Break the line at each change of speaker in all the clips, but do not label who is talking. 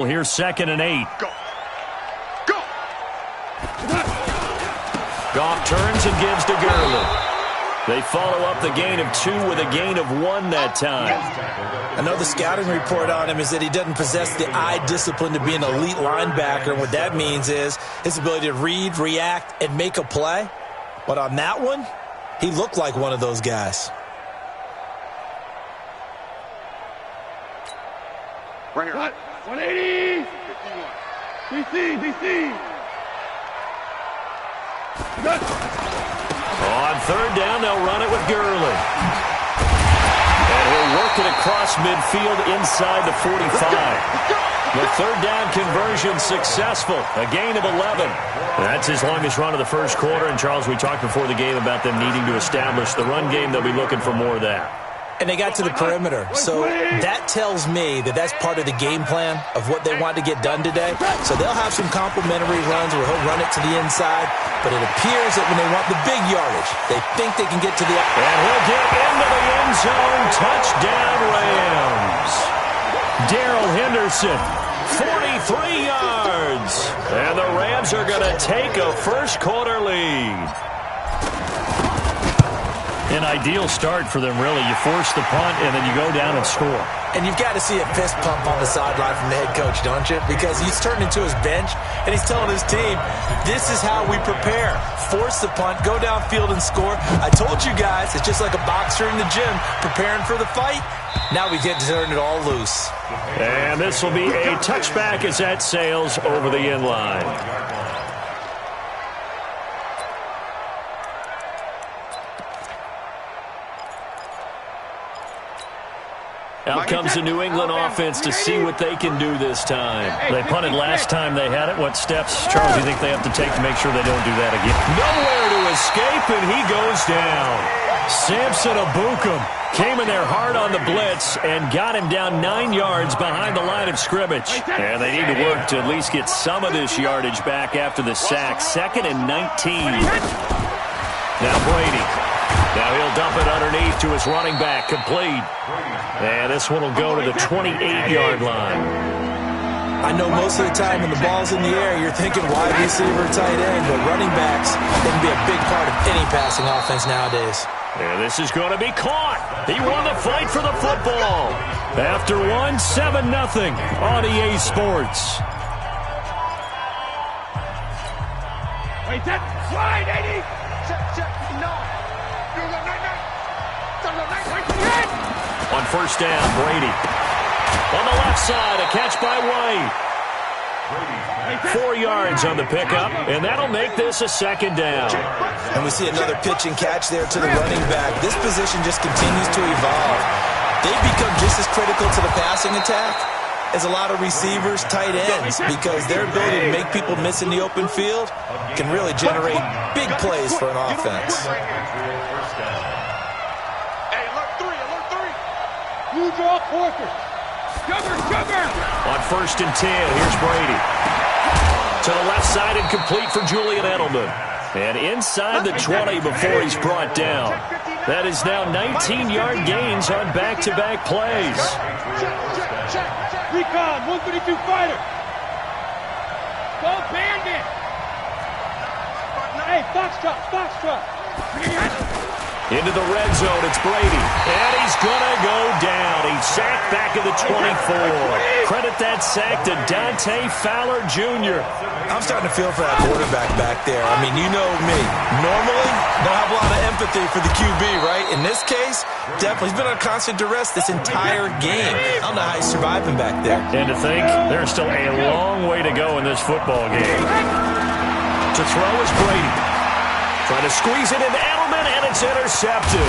Well, here's 2nd and 8.
Go. Go.
Goff turns and gives to Gurley. They follow up the gain of 2 with a gain of 1 that time.
I know the scouting report on him is that he doesn't possess the eye discipline to be an elite linebacker. And what that means is his ability to read, react, and make a play. But on that one, he looked like one of those guys.
Right here.
180. 51. DC. Good.
On 3rd down, they'll run it with Gurley. And he'll work it across midfield inside the 45. The 3rd down conversion successful. A gain of 11. That's his longest run of the first quarter. And, Charles, we talked before the game about them needing to establish the run game. They'll be looking for more of that.
And they got to the perimeter. So that tells me that that's part of the game plan of what they want to get done today. So they'll have some complimentary runs where he'll run it to the inside. But it appears that when they want the big yardage, they think they can get to the...
And he'll get into the end zone. Touchdown, Rams. Darrell Henderson, 43 yards. And the Rams are going to take a first quarter lead. An ideal start for them, really. You force the punt, and then you go down and score.
And you've got to see a fist pump on the sideline from the head coach, don't you? Because he's turned into his bench, and he's telling his team, this is how we prepare. Force the punt, go downfield and score. I told you guys, it's just like a boxer in the gym preparing for the fight. Now we get to turn it all loose.
And this will be a touchback as that sails over the end line. Out comes the New England offense to see what they can do this time. They punted last time they had it. What steps, Charles, do you think they have to take to make sure they don't do that again? Nowhere to escape, and he goes down. Samson Abukum came in there hard on the blitz and got him down 9 yards behind the line of scrimmage. And they need to work to at least get some of this yardage back after the sack. 2nd and 19. Now Brady. Now he'll dump it underneath to his running back, complete. And this one will go to the 28-yard line.
I know most of the time when the ball's in the air, you're thinking wide receiver, tight end, but running backs can be a big part of any passing offense nowadays.
And this is going to be caught. He won the fight for the football. After 7-0 on EA Sports.
Wait, that slide, 80.
On 1st down, Brady. On the left side, a catch by White. 4 yards on the pickup, and that'll make this a 2nd down.
And we see another pitch and catch there to the running back. This position just continues to evolve. They become just as critical to the passing attack as a lot of receivers, tight ends, because their ability to make people miss in the open field can really generate big plays for an offense.
You draw quarters. Cover.
On 1st and 10, here's Brady. To the left side and complete for Julian Edelman. And inside the 20 before he's brought down. That is now 19-yard gains on back-to-back plays.
Check. Recon, 132 fighter. Go bandit. Hey, Foxtrot.
Into the red zone, it's Brady. And he's going to go down. He's sacked back at the 24. Credit that sack to Dante Fowler Jr.
I'm starting to feel for that quarterback back there. I mean, you know me. Normally, don't have a lot of empathy for the QB, right? In this case, definitely. He's been under constant duress this entire game. I don't know how he's surviving back there.
And to think, there's still a long way to go in this football game. To throw is Brady. Trying to squeeze it into Edelman, and it's intercepted.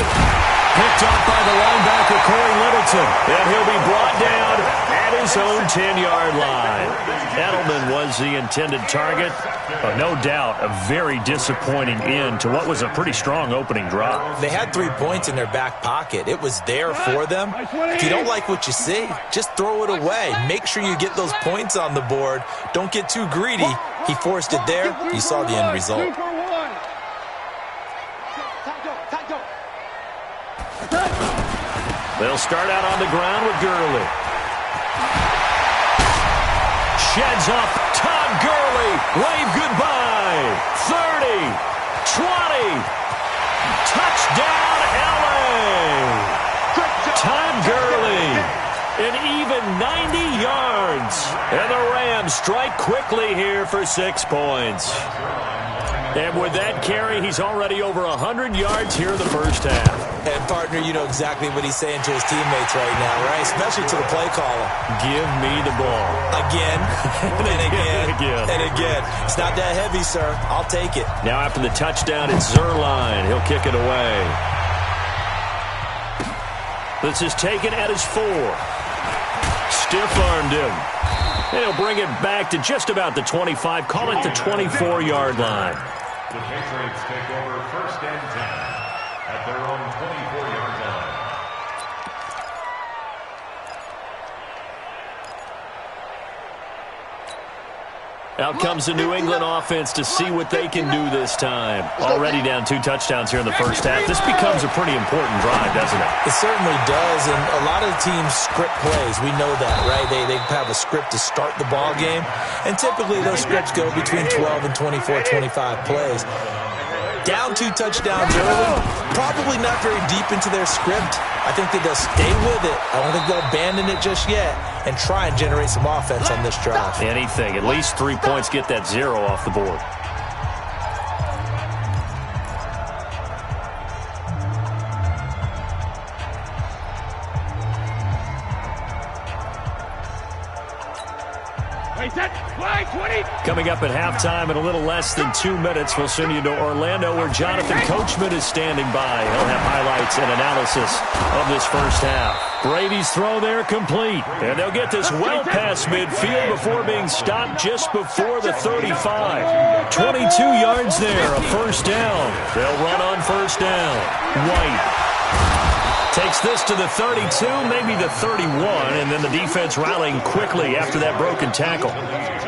Picked up by the linebacker, Corey Littleton. And he'll be brought down at his own 10-yard line. Edelman was the intended target. But no doubt, a very disappointing end to what was a pretty strong opening drive.
They had 3 points in their back pocket. It was there for them. If you don't like what you see, just throw it away. Make sure you get those points on the board. Don't get too greedy. He forced it there. You saw the end result.
They'll start out on the ground with Gurley. sheds up. Todd Gurley, wave goodbye. 30, 20, touchdown LA. Todd Gurley, an even 90 yards. And the Rams strike quickly here for 6 points. And with that carry, he's already over 100 yards here in the first half.
And, partner, you know exactly what he's saying to his teammates right now, right? Especially to the play caller.
Give me the ball.
Again, and again, and again. It's not that heavy, sir. I'll take it.
Now after the touchdown, it's Zerline. He'll kick it away. This is taken at his 4. Stiff-armed him. And he'll bring it back to just about the 25. Call it the 24-yard line.
The Patriots take over 1st and 10 at their own 24-yard line.
Out comes the New England offense to see what they can do this time. Already down 2 touchdowns here in the first half. This becomes a pretty important drive, doesn't it?
It certainly does, and a lot of teams script plays. We know that, right? They have a script to start the ball game, and typically those scripts go between 12 and 24, 25 plays. Down 2 touchdowns early, probably not very deep into their script. I think they'll stay with it. I don't think they'll abandon it just yet and try and generate some offense on this drive.
Anything. At least 3 points, get that 0 off the board. Coming up at halftime in a little less than 2 minutes, we'll send you to Orlando where Jonathan Coachman is standing by. He'll have highlights and analysis of this first half. Brady's throw there complete. And they'll get this well past midfield before being stopped just before the 35. 22 yards there, a first down. They'll run on first down. White takes this to the 32, maybe the 31, and then the defense rallying quickly after that broken tackle.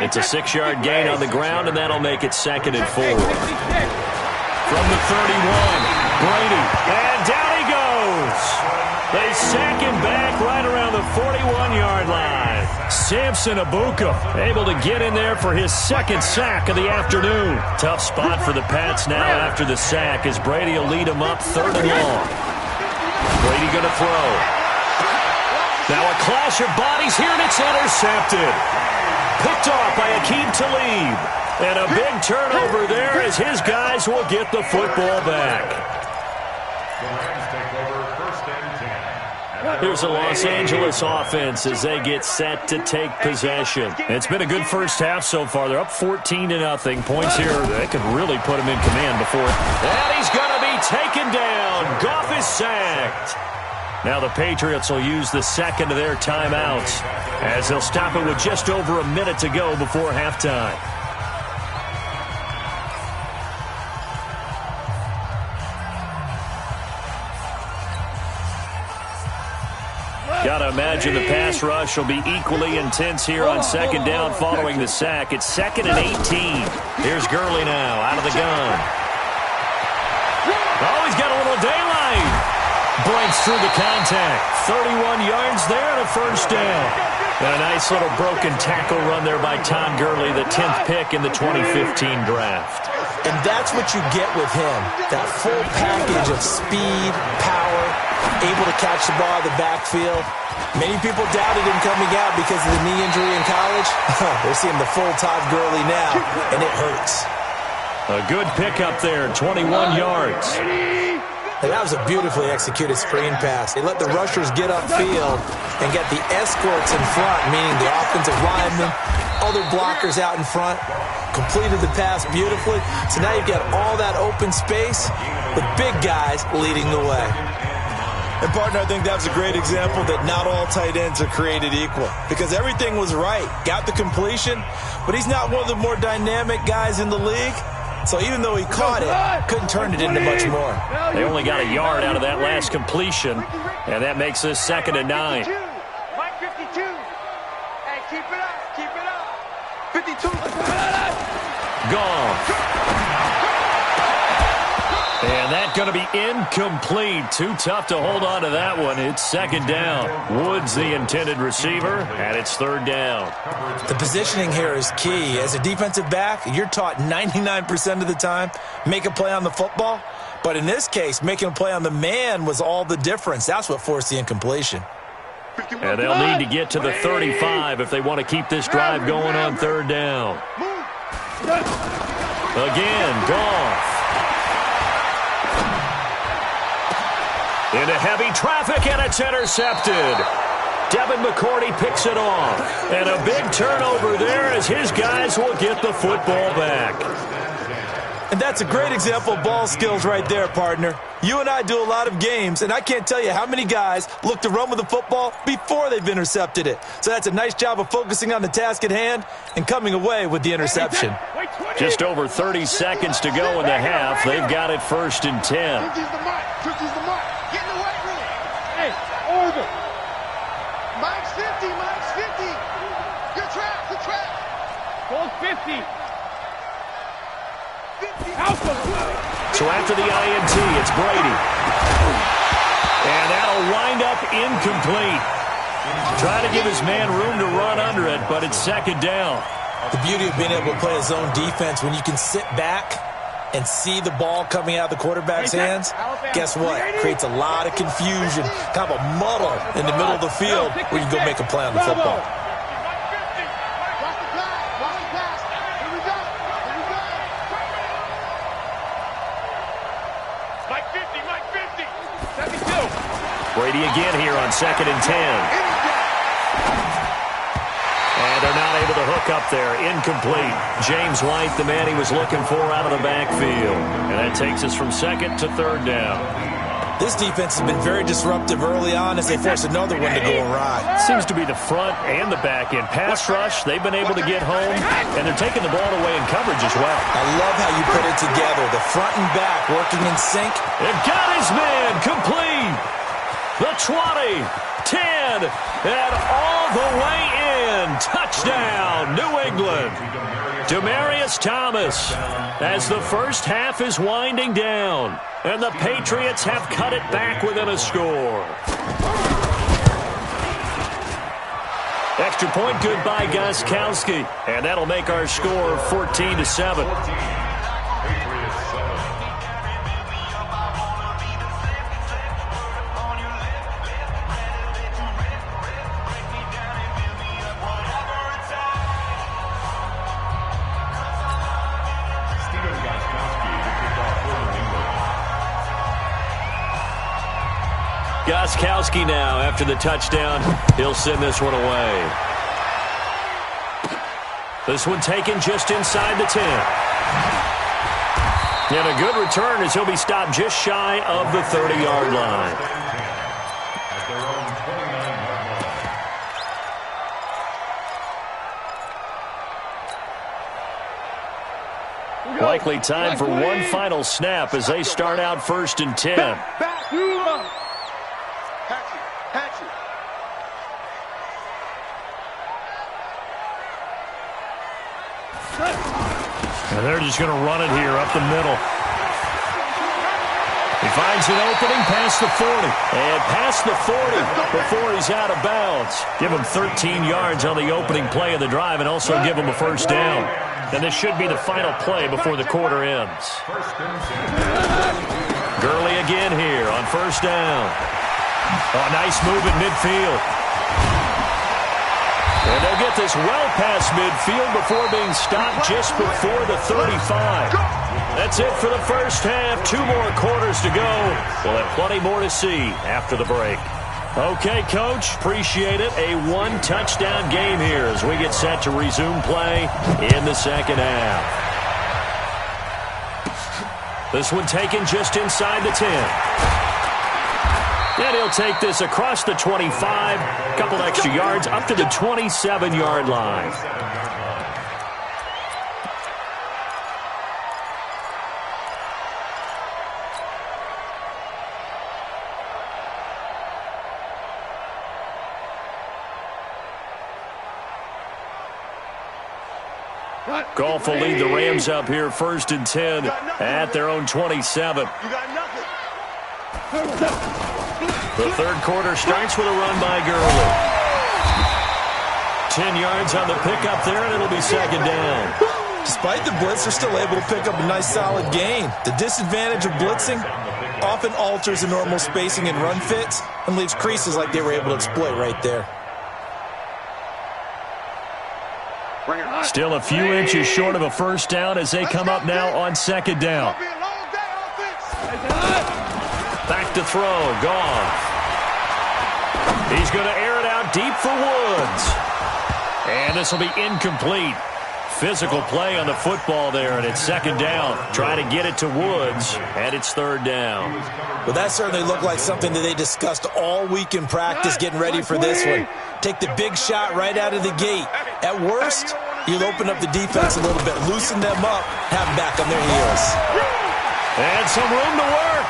It's a 6-yard gain on the ground, and that'll make it 2nd and 4. From the 31, Brady, and down he goes. They sack him back right around the 41-yard line. Samson Abuka able to get in there for his 2nd sack of the afternoon. Tough spot for the Pats now after the sack as Brady will lead him up 3rd and long. Brady going to throw. Now a clash of bodies here, and it's intercepted. Picked off by Akeem Talib. And a big turnover there as his guys will get the football back.
The Rams take over 1st and 10.
Here's the Los Angeles offense as they get set to take possession. It's been a good first half so far. They're up 14-0. Points here, they could really put him in command before. And he's going to be taken down. Goff is sacked. Now the Patriots will use the 2nd of their timeouts as they'll stop it with just over a minute to go before halftime. Got to imagine the pass rush will be equally intense here on 2nd down following the sack. It's 2nd and 18. Here's Gurley now out of the gun. Oh, he's got a little daylight. Breaks through the contact. 31 yards there and a first down. And a nice little broken tackle run there by Todd Gurley, the 10th pick in the 2015 draft.
And that's what you get with him. That full package of speed, power, able to catch the ball in the backfield. Many people doubted him coming out because of the knee injury in college. They're seeing the full Todd Gurley now, and it hurts.
A good pickup there, 21 yards.
And that was a beautifully executed screen pass. They let the rushers get upfield and get the escorts in front, meaning the offensive linemen, other blockers out in front, completed the pass beautifully. So now you've got all that open space with big guys leading the way. And, partner, I think that was a great example that not all tight ends are created equal because everything was right. Got the completion, but he's not one of the more dynamic guys in the league. So even though he caught it, couldn't turn it into much more.
They only got a yard out of that last completion, and that makes this 2nd and 9.
Mike 52. Hey, keep it up. Keep it up. 52.
Gone. And that's going to be incomplete. Too tough to hold on to that one. It's second down. Woods the intended receiver, and it's third down.
The positioning here is key. As a defensive back, you're taught 99% of the time, make a play on the football. But in this case, making a play on the man was all the difference. That's what forced the incompletion.
And they'll need to get to the 35 if they want to keep this drive going on third down. Again, Goff. Into heavy traffic, and it's intercepted. Devin McCourty picks it off. And a big turnover there as his guys will get the football back.
And that's a great example of ball skills right there, partner. You and I do a lot of games, and I can't tell you how many guys look to run with the football before they've intercepted it. So that's a nice job of focusing on the task at hand and coming away with the interception.
Just over 30 seconds to go in the half. They've got it first and 10.
Over. Mike's 50, Mike's 50. Good track. Goal 50. 50.
So after the INT, it's Brady. And that'll wind up incomplete. Try to give his man room to run under it, but it's second down.
The beauty of being able to play a zone defense when you can sit back and see the ball coming out of the quarterback's hands, guess what? Creates a lot of confusion, kind of a muddle in the middle of the field where you can go make a play on the football.
Mike 50. 72.
Brady again here on second and 10. And they're not able to hook up there. Incomplete. James White, the man he was looking for out of the backfield. And that takes us from second to third down.
This defense has been very disruptive early on as they force another one to go awry.
Seems to be the front and the back end. Pass rush, they've been able to get home, and they're taking the ball away in coverage as well.
I love how you put it together. The front and back working in sync.
They've got his man complete. The 20, 10, and all the way in. Touchdown, New England. Demaryius Thomas as the first half is winding down. And the Patriots have cut it back within a score. Extra point good by Gostkowski. And that'll make our score 14-7. Gostkowski now after the touchdown. He'll send this one away. This one taken just inside the 10. And a good return as he'll be stopped just shy of the 30-yard line. Likely time for one final snap as they start out first and 10. And they're just going to run it here up the middle. He finds an opening past the 40. And past the 40 before he's out of bounds. Give him 13 yards on the opening play of the drive and also give him a first down. And this should be the final play before the quarter ends. Gurley again here on first down. Oh, nice move in midfield. And they'll get this well past midfield before being stopped just before the 35. That's it for the first half. 2 more quarters to go. We'll have plenty more to see after the break. Okay, Coach, appreciate it. A 1-touchdown game here as we get set to resume play in the second half. This one taken just inside the 10. And he'll take this across the 25, a couple extra yards, up to the 27-yard line. Goff will lead the Rams up here 1st and 10 at their own 27.
You got nothing.
The third quarter starts with a run by Gurley. 10 yards on the pickup there, and it'll be 2nd down.
Despite the blitz, they're still able to pick up a nice solid gain. The disadvantage of blitzing often alters the normal spacing and run fits and leaves creases like they were able to exploit right there.
Still a few inches short of a 1st down as they come up now on 2nd down. Back to throw, Goff. He's going to air it out deep for Woods. And this will be incomplete. Physical play on the football there, and it's 2nd down. Try to get it to Woods, and it's 3rd down.
Well, that certainly looked like something that they discussed all week in practice getting ready for this one. Take the big shot right out of the gate. At worst, you'll open up the defense a little bit, loosen them up, have them back on their heels.
And some room to work.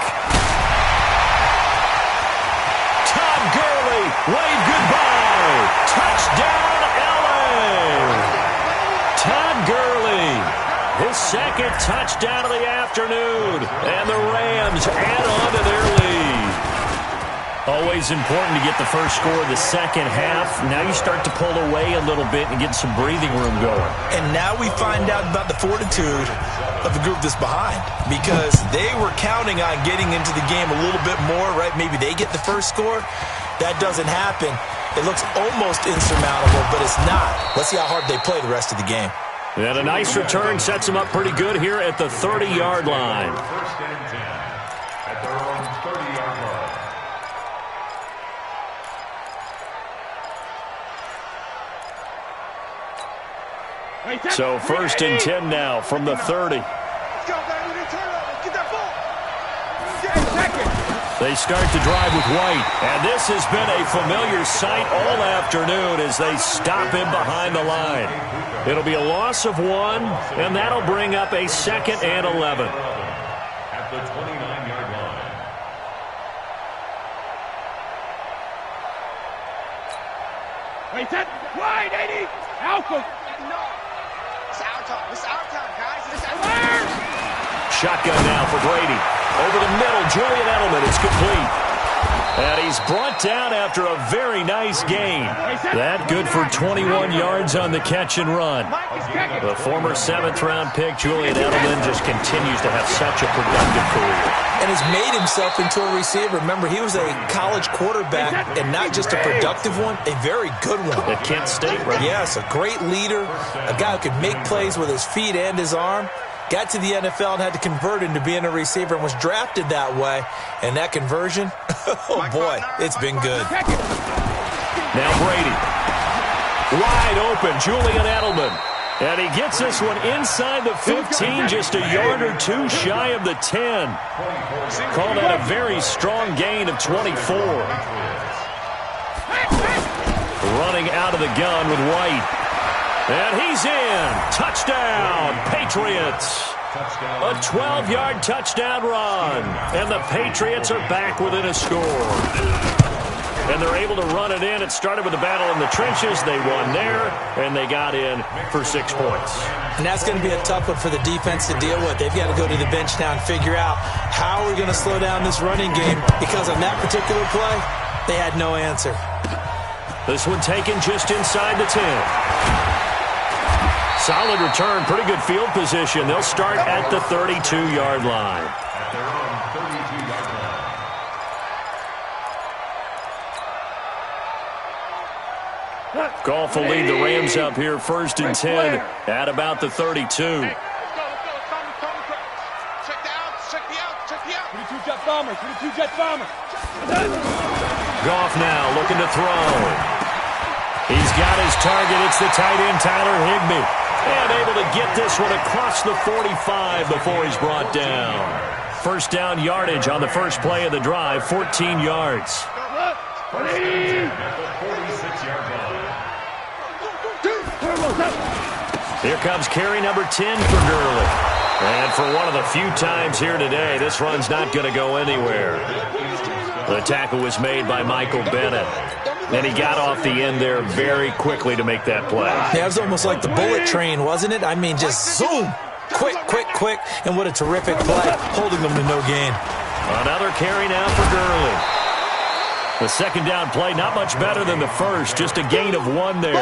Todd Gurley, wave goodbye. Touchdown, LA. Todd Gurley, his 2nd touchdown of the afternoon, and the Rams add on to their lead. Always important to get the first score of the second half. Now you start to pull away a little bit and get some breathing room going.
And now we find out about the fortitude of the group that's behind, because they were counting on getting into the game a little bit more, right? Maybe they get the first score. That doesn't happen. It looks almost insurmountable, but it's not. Let's see how hard they play the rest of the game.
And a nice return sets them up pretty good here at the 30-yard line.
1st and 10 at their own 30-yard line.
So 1st and 10 now from the 30.
Let's go, baby. Turn it over. Get that ball.
They start to drive with White, and this has been a familiar sight all afternoon as they stop him behind the line. It'll be a loss of 1, and that'll bring up a 2nd and 11.
At the 29-yard line.
Wait, set. Wide, 80. Alpha.
No. It's our time. It's our time, guys. It's our time.
Shotgun now for Brady. Over the middle, Julian Edelman. It's complete. And he's brought down after a very nice gain. That good for 21 yards on the catch and run. The former 7th-round pick, Julian Edelman, just continues to have such a productive career.
And has made himself into a receiver. Remember, he was a college quarterback, and not just a productive one, a very good one.
At Kent State, right?
Yes, a great leader, a guy who could make plays with his feet and his arm. Got to the NFL and had to convert into being a receiver and was drafted that way. And that conversion, oh boy, it's been good.
Now Brady. Wide open, Julian Edelman. And he gets this one inside the 15, just a yard or two shy of the 10. Call that a very strong gain of 24. Running out of the gun with White. And he's in. Touchdown, Patriots. A 12-yard touchdown run. And the Patriots are back within a score. And they're able to run it in. It started with a battle in the trenches. They won there, and they got in for 6 points.
And that's going to be a tough one for the defense to deal with. They've got to go to the bench now and figure out how we're going to slow down this running game, because on that particular play, they had no answer.
This one taken just inside the 10. Solid return, pretty good field position. They'll start at the 32-yard line.
At their own 32-yard line.
Goff will lead the Rams up here 1st and 10 at about the 32.
Let's go. Check the out. Check the out. Check the out.
22 jet bomber. 22 jet bomber.
Goff now looking to throw. He's got his target. It's the tight end, Tyler Higbee. And able to get this one across the 45 before he's brought down. 1st down yardage on the first play of the drive, 14 yards. Here comes carry number 10 for Gurley. And for one of the few times here today, this run's not going to go anywhere. The tackle was made by Michael Bennett. And he got off the end there very quickly to make that play.
Yeah, it was almost like the bullet train, wasn't it? I mean, just zoom. Quick, quick, quick. And what a terrific play, holding them to no gain.
Another carry now for Gurley. The second down play, not much better than the first, just a gain of 1 there.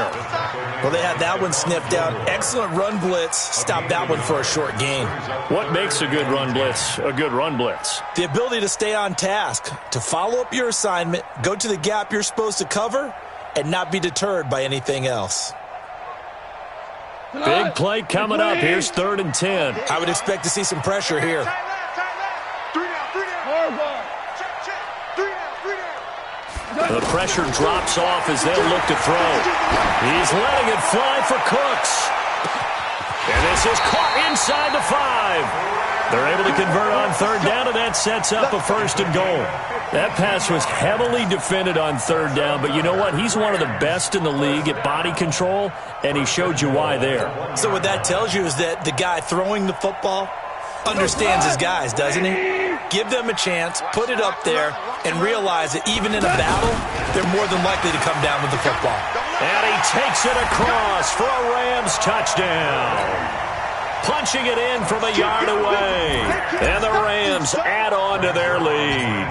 Well, they had that one sniffed out. Excellent run blitz. Stopped that one for a short gain.
What makes a good run blitz a good run blitz?
The ability to stay on task, to follow up your assignment, go to the gap you're supposed to cover, and not be deterred by anything else.
Big play coming up. Here's 3rd and 10.
I would expect to see some pressure here.
The pressure drops off as they'll look to throw. He's letting it fly for Cooks. And this is caught inside the 5. They're able to convert on 3rd down, and that sets up a 1st and goal. That pass was heavily defended on 3rd down, but you know what? He's one of the best in the league at body control, and he showed you why there.
So what that tells you is that the guy throwing the football understands his guys, doesn't he? Give them a chance, put it up there, and realize that even in a battle, they're more than likely to come down with the football.
And he takes it across for a Rams touchdown. Punching it in from a yard away. And the Rams add on to their lead.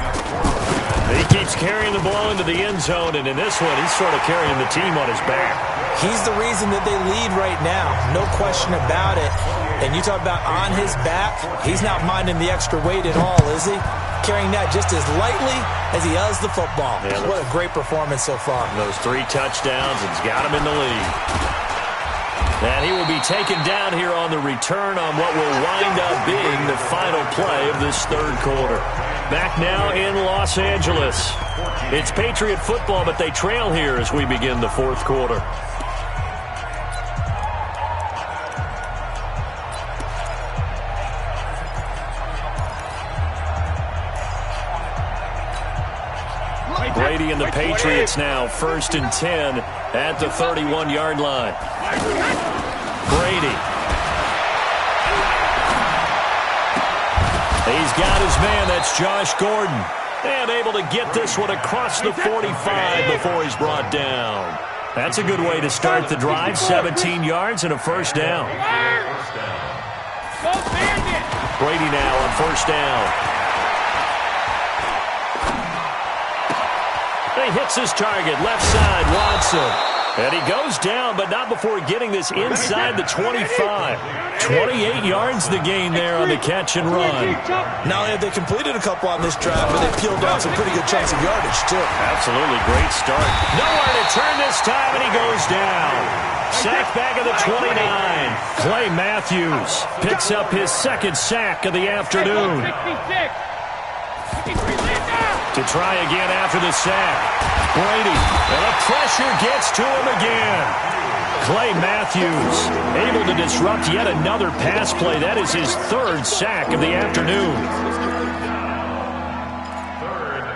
He keeps carrying the ball into the end zone, and in this one, he's sort of carrying the team on his back.
He's the reason that they lead right now, no question about it. And you talk about on his back, he's not minding the extra weight at all, is he? Carrying that just as lightly as he does the football. Yeah, what a great performance so far.
Those 3 touchdowns, it's got him in the lead. And he will be taken down here on the return on what will wind up being the final play of this 3rd quarter. Back now in Los Angeles. It's Patriot football, but they trail here as we begin the 4th quarter. Brady and the Patriots now 1st and 10 at the 31-yard line. Brady. He's got his man. That's Josh Gordon. And able to get this one across the 45 before he's brought down. That's a good way to start the drive. 17 yards and a 1st down. Brady now on 1st down. He hits his target, left side, Watson. And he goes down, but not before getting this inside the 25. 28 yards the gain there on the catch and run.
Not only have they completed a couple on this drive, but they peeled off some pretty good chunks of yardage, too.
Absolutely great start. Nowhere to turn this time, and he goes down. Sack back at the 29. Clay Matthews picks up his 2nd sack of the afternoon. To try again after the sack. Brady, and the pressure gets to him again. Clay Matthews able to disrupt yet another pass play. That is his 3rd sack of the afternoon.
3rd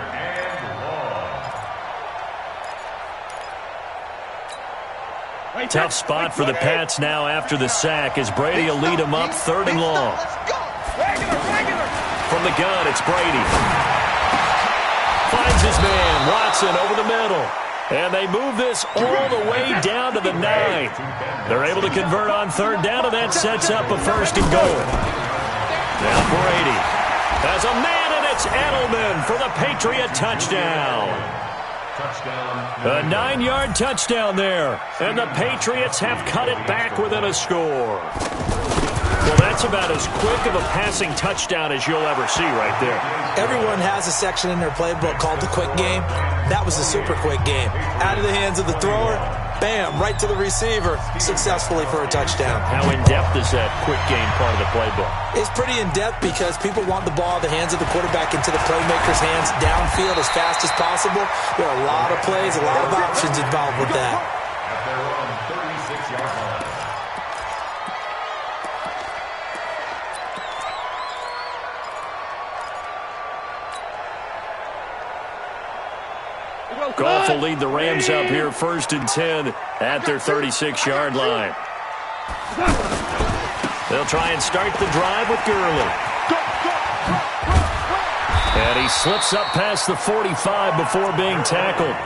and long.
Tough spot for the Pats now after the sack as Brady will lead them up 3rd and long. From the gun, it's Brady. Finds his man, Watson, over the middle. And they move this all the way down to the 9. They're able to convert on 3rd down, and that sets up a 1st and goal. Now Brady has a man, and it's Edelman for the Patriot touchdown. A 9-yard touchdown there. And the Patriots have cut it back within a score. Well, that's about as quick of a passing touchdown as you'll ever see right there.
Everyone has a section in their playbook called the quick game. That was the super quick game. Out of the hands of the thrower, bam, right to the receiver, successfully for a touchdown.
How in-depth is that quick game part of the playbook?
It's pretty in-depth because people want the ball in the hands of the quarterback into the playmaker's hands downfield as fast as possible. There are a lot of plays, a lot of options involved with that.
At their own 36-yard line.
Goff will lead the Rams up here 1st and 10 at their 36-yard line. They'll try and start the drive with Gurley. And he slips up past the 45 before being tackled.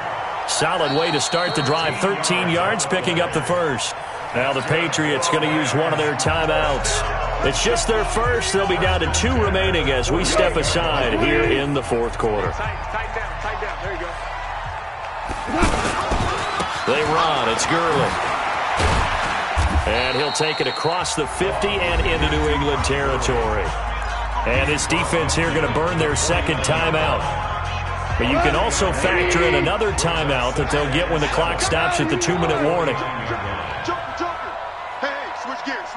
Solid way to start the drive. 13 yards, picking up the first. Now the Patriots going to use one of their timeouts. It's just their first. They'll be down to 2 remaining as we step aside here in the fourth quarter.
Tight down. There you go.
They run. It's Gurley. And he'll take it across the 50 and into New England territory. And this defense here going to burn their second timeout. But you can also factor in another timeout that they'll get when the clock stops at the 2-minute warning.
Joker. Hey, switch gears.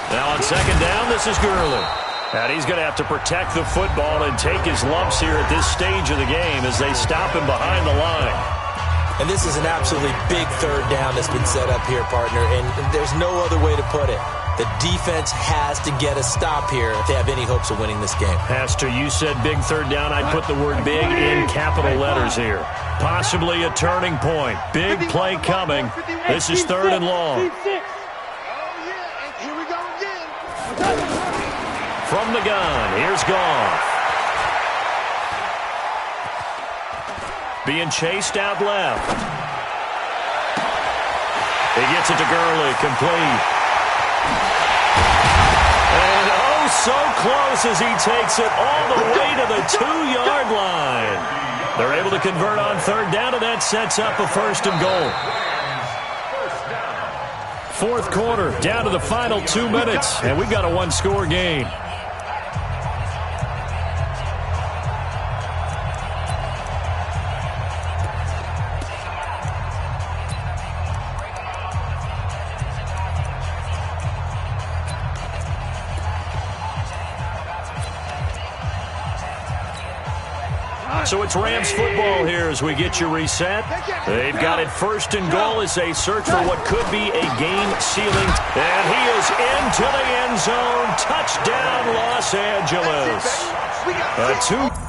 Now on second down, this is Gurley. And he's going to have to protect the football and take his lumps here at this stage of the game as they stop him behind the line.
And this is an absolutely big third down that's been set up here, partner, and there's no other way to put it. The defense has to get a stop here if they have any hopes of winning this game.
Pastor, you said big third down. I'd put the word big in capital letters here. Possibly a turning point. Big play coming. This is third and long.
Here we go again.
From the gun, here's Goff. Being chased out left. He gets it to Gurley, complete. And oh, so close as he takes it all the way to the 2-yard line. They're able to convert on third down, and that sets up a first and goal. Fourth quarter, down to the final 2 minutes, and we've got a one-score game. So it's Rams football here as we get you reset. They've got it first and goal as they search for what could be a game-sealing. And he is into the end zone. Touchdown, Los Angeles. A 2